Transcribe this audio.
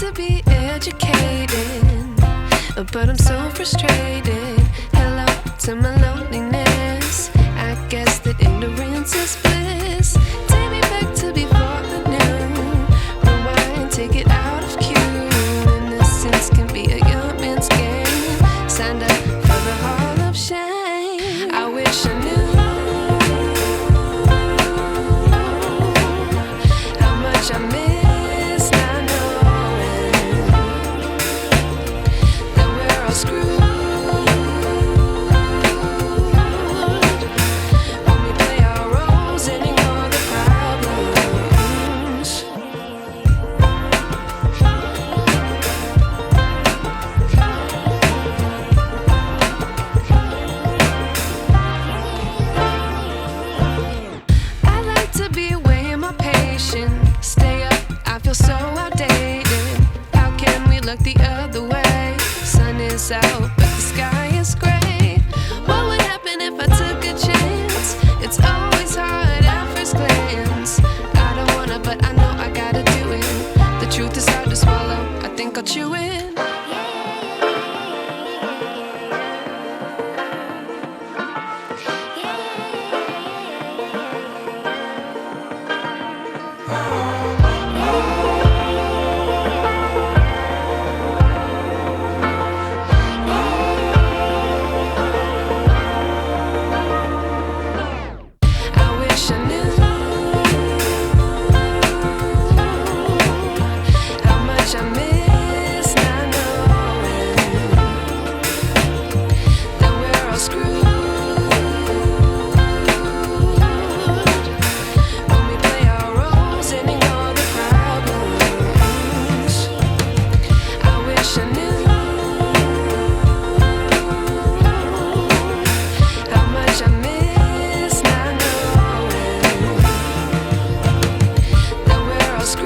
to be educated, but I'm so frustrated. Hello to my loneliness. I guess that ignorance is bliss. Take me back to before the noon. Rewind, take it out of cue. Innocence can be a young man's game. Signed up for the hall of shame. I wish I knew how much I miss not knowing that we're all screwed when we play our roles and ignore the problems. I like to be weighing my patience. Stay up, I feel so outdated. How can we look the other way? Sun is out, but the sky is gray. What would happen if I took a chance? It's always hard at first glance. I don't wanna, but I know I gotta do it. The truth is hard to swallow, I think I'll chew it. I wish I knew